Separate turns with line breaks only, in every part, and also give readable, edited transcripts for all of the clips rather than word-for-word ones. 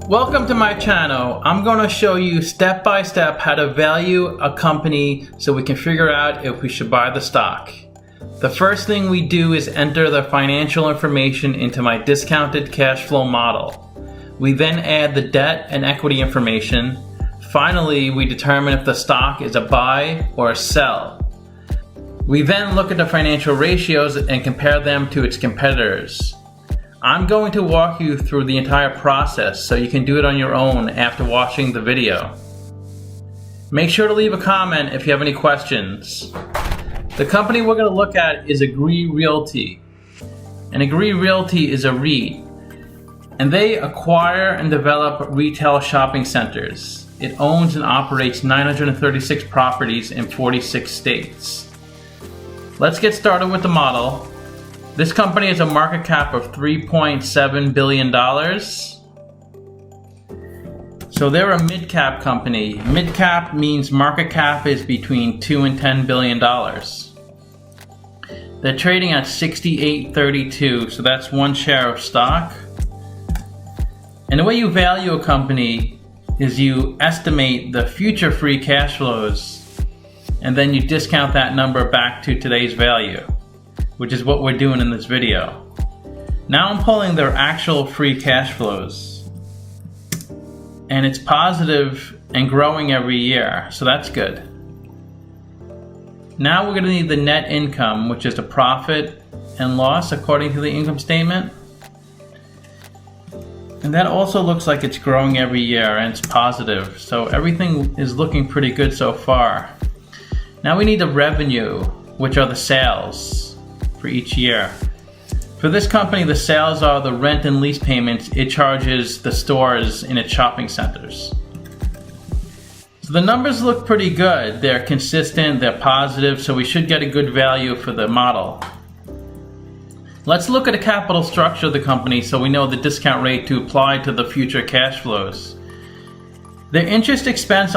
Welcome to my channel. I'm going to show you step by step how to value a company so we can figure out if we should buy the stock. The first thing we do is enter the financial information into my discounted cash flow model. We then add the debt and equity information. Finally, we determine if the stock is a buy or a sell. We then look at the financial ratios and compare them to its competitors. I'm going to walk you through the entire process so you can do it on your own after watching the video. Make sure to leave a comment if you have any questions. The company we're going to look at is Agree Realty. And Agree Realty is a REIT. And they acquire and develop retail shopping centers. It owns and operates 936 properties in 46 states. Let's get started with the model. This company has a market cap of $3.7 billion. So they're a mid-cap company. Mid-cap means market cap is between $2 and $10 billion. They're trading at $68.32, so that's one share of stock. And the way you value a company is you estimate the future free cash flows, and then you discount that number back to today's value, which is what we're doing in this video. Now I'm pulling their actual free cash flows, and it's positive and growing every year, so that's good. Now we're going to need the net income, which is the profit and loss according to the income statement. And that also looks like it's growing every year and it's positive, so everything is looking pretty good so far. Now we need the revenue, which are the sales for each year. For this company, the sales are the rent and lease payments it charges the stores in its shopping centers. So the numbers look pretty good. They're consistent, they're positive, so we should get a good value for the model. Let's look at the capital structure of the company so we know the discount rate to apply to the future cash flows. Their interest expense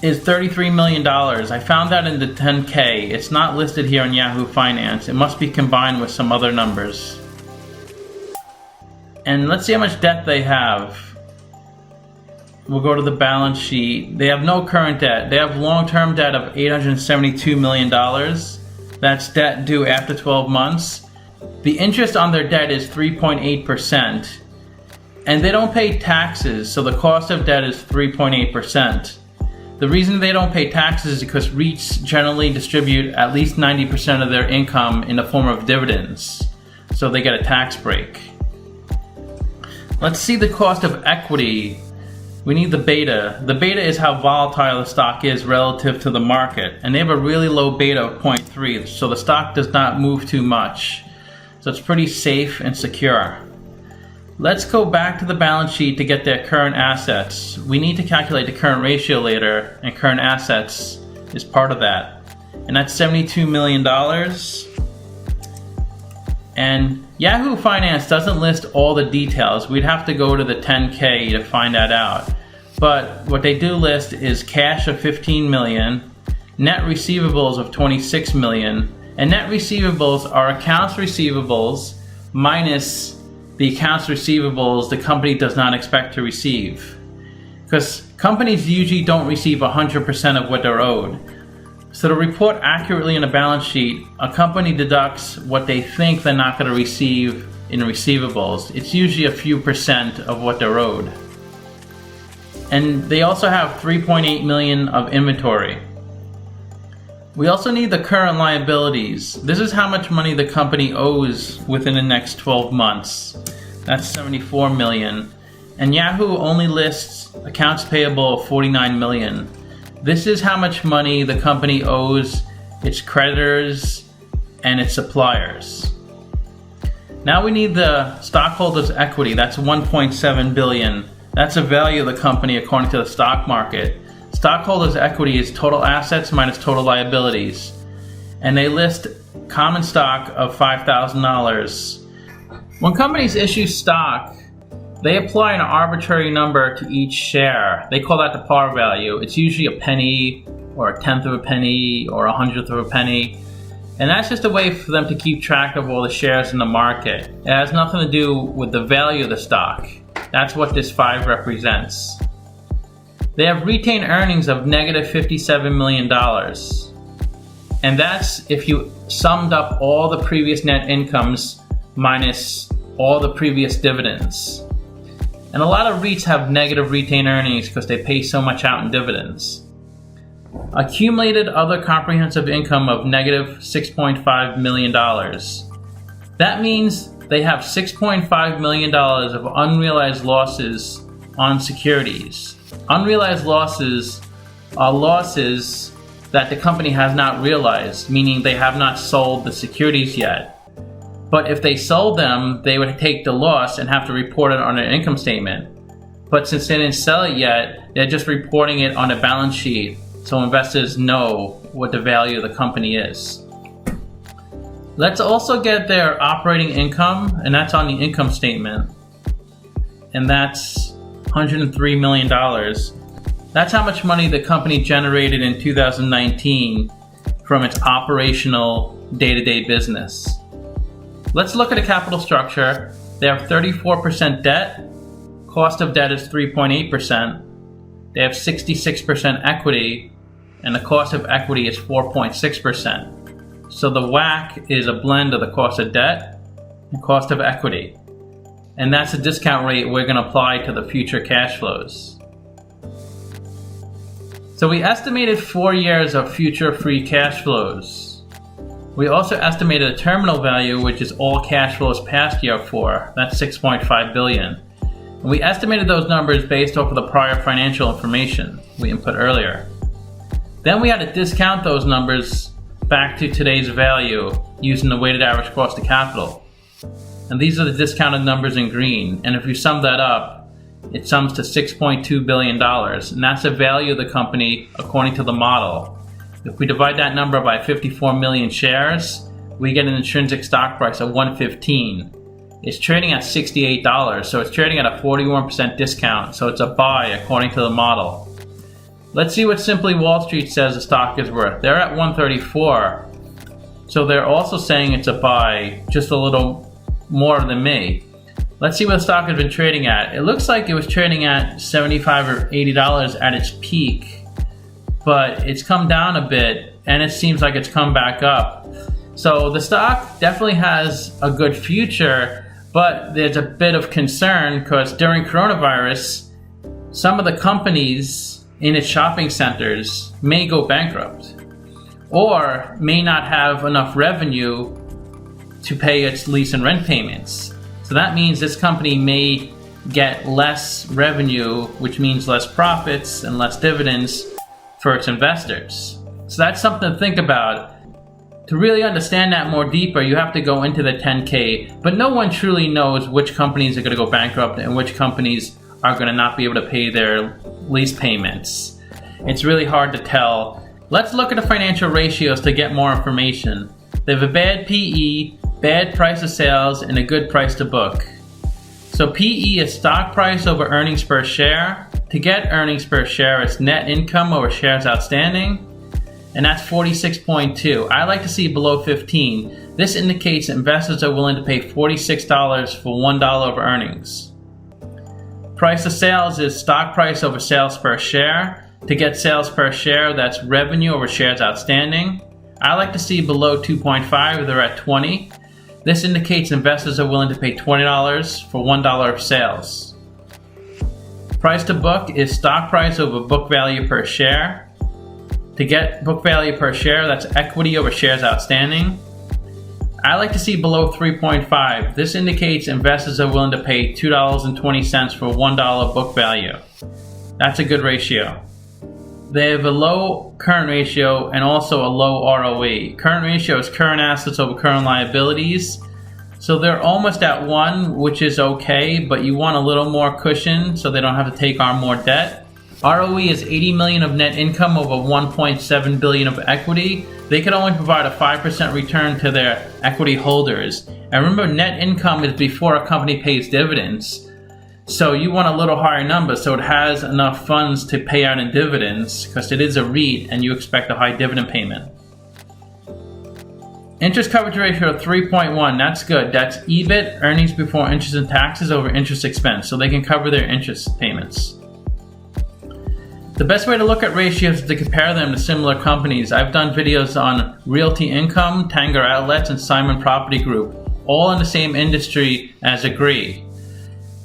is $33 million. I found that in the 10K. It's not listed here on Yahoo Finance. It must be combined with some other numbers. And let's see how much debt they have. We'll go to the balance sheet. They have no current debt. They have long-term debt of $872 million. That's debt due after 12 months. The interest on their debt is 3.8%. And they don't pay taxes, so the cost of debt is 3.8%. The reason they don't pay taxes is because REITs generally distribute at least 90% of their income in the form of dividends, so they get a tax break. Let's see the cost of equity. We need the beta. The beta is how volatile the stock is relative to the market, and they have a really low beta of 0.3, so the stock does not move too much. So it's pretty safe and secure. Let's go back to the balance sheet to get their current assets. We need to calculate the current ratio later, and current assets is part of that. And that's $72 million. And Yahoo Finance doesn't list all the details. We'd have to go to the 10K to find that out. But what they do list is cash of $15 million, net receivables of $26 million, and net receivables are accounts receivables minus the accounts receivables the company does not expect to receive. Because companies usually don't receive 100% of what they're owed. So to report accurately in a balance sheet, a company deducts what they think they're not going to receive in receivables. It's usually a few percent of what they're owed. And they also have $3.8 million of inventory. We also need the current liabilities. This is how much money the company owes within the next 12 months. That's $74 million. And Yahoo only lists accounts payable of $49 million. This is how much money the company owes its creditors and its suppliers. Now we need the stockholders' equity. That's $1.7 billion. That's the value of the company according to the stock market. Stockholders' equity is total assets minus total liabilities. And they list common stock of $5,000. When companies issue stock, they apply an arbitrary number to each share. They call that the par value. It's usually a penny or a tenth of a penny or a hundredth of a penny. And that's just a way for them to keep track of all the shares in the market. It has nothing to do with the value of the stock. That's what this 5 represents. They have retained earnings of negative $57 million. And that's if you summed up all the previous net incomes minus all the previous dividends. And a lot of REITs have negative retained earnings because they pay so much out in dividends. Accumulated other comprehensive income of negative $6.5 million. That means they have $6.5 million of unrealized losses on securities. Unrealized losses are losses that the company has not realized, meaning they have not sold the securities yet. But if they sold them, they would take the loss and have to report it on their income statement. But since they didn't sell it yet, they're just reporting it on a balance sheet so investors know what the value of the company is. Let's also get their operating income, and that's on the income statement. And that's $103 million. That's how much money the company generated in 2019 from its operational day-to-day business. Let's look at the capital structure. They have 34% debt. Cost of debt is 3.8%. They have 66% equity, and the cost of equity is 4.6%. So the WACC is a blend of the cost of debt and cost of equity. And that's a discount rate we're going to apply to the future cash flows. So we estimated 4 years of future free cash flows. We also estimated a terminal value, which is all cash flows past year 4. That's $6.5 billion. And we estimated those numbers based off of the prior financial information we input earlier. Then we had to discount those numbers back to today's value using the weighted average cost of capital. And these are the discounted numbers in green. And if you sum that up, it sums to $6.2 billion. And that's the value of the company according to the model. If we divide that number by 54 million shares, we get an intrinsic stock price of $115. It's trading at $68, so it's trading at a 41% discount, so it's a buy according to the model. Let's see what Simply Wall Street says the stock is worth. They're at $134, so they're also saying it's a buy, just a little more than me. Let's see what the stock has been trading at. It looks like it was trading at $75 or $80 at its peak, but it's come down a bit, and it seems like it's come back up. So the stock definitely has a good future, but there's a bit of concern because during coronavirus, some of the companies in its shopping centers may go bankrupt or may not have enough revenue to pay its lease and rent payments. So that means this company may get less revenue, which means less profits and less dividends for its investors. So that's something to think about. To really understand that more deeper, you have to go into the 10K, but no one truly knows which companies are going to go bankrupt and which companies are going to not be able to pay their lease payments. It's really hard to tell. Let's look at the financial ratios to get more information. They have a bad PE, bad price to sales, and a good price to book. So PE is stock price over earnings per share. To get earnings per share, it's net income over shares outstanding. And that's 46.2. I like to see below 15. This indicates investors are willing to pay $46 for $1 of earnings. Price of sales is stock price over sales per share. To get sales per share, that's revenue over shares outstanding. I like to see below 2.5. They're at 20. This indicates investors are willing to pay $20 for $1 of sales. Price to book is stock price over book value per share. To get book value per share, that's equity over shares outstanding. I like to see below 3.5. This indicates investors are willing to pay $2.20 for $1 book value. That's a good ratio. They have a low current ratio and also a low ROE. Current ratio is current assets over current liabilities. So they're almost at 1, which is okay, but you want a little more cushion so they don't have to take on more debt. ROE is $80 million of net income over $1.7 billion of equity. They can only provide a 5% return to their equity holders. And remember, net income is before a company pays dividends. So you want a little higher number so it has enough funds to pay out in dividends because it is a REIT and you expect a high dividend payment. Interest coverage ratio of 3.1, that's good. That's EBIT, earnings before interest and taxes, over interest expense, so they can cover their interest payments. The best way to look at ratios is to compare them to similar companies. I've done videos on Realty Income, Tanger Outlets, and Simon Property Group, all in the same industry as Agree.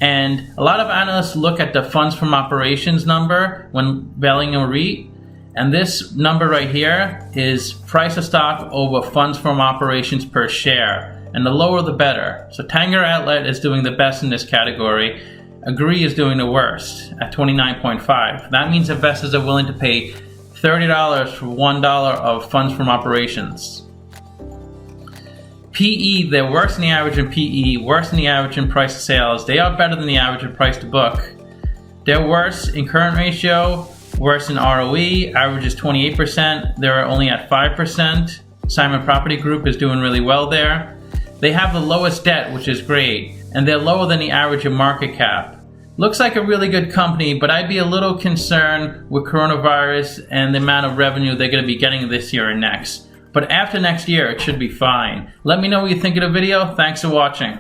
And a lot of analysts look at the funds from operations number when valuing a REIT. And this number right here is price of stock over funds from operations per share. And the lower the better. So Tanger Outlet is doing the best in this category. Agree is doing the worst at 29.5. That means investors are willing to pay $30 for $1 of funds from operations. PE, they're worse than the average in PE, worse than the average in price to sales. They are better than the average in price to book. They're worse in current ratio, worse in ROE, average is 28%, they're only at 5%. Simon Property Group is doing really well there. They have the lowest debt, which is great, and they're lower than the average in market cap. Looks like a really good company, but I'd be a little concerned with coronavirus and the amount of revenue they're going to be getting this year and next. But after next year, it should be fine. Let me know what you think of the video. Thanks for watching.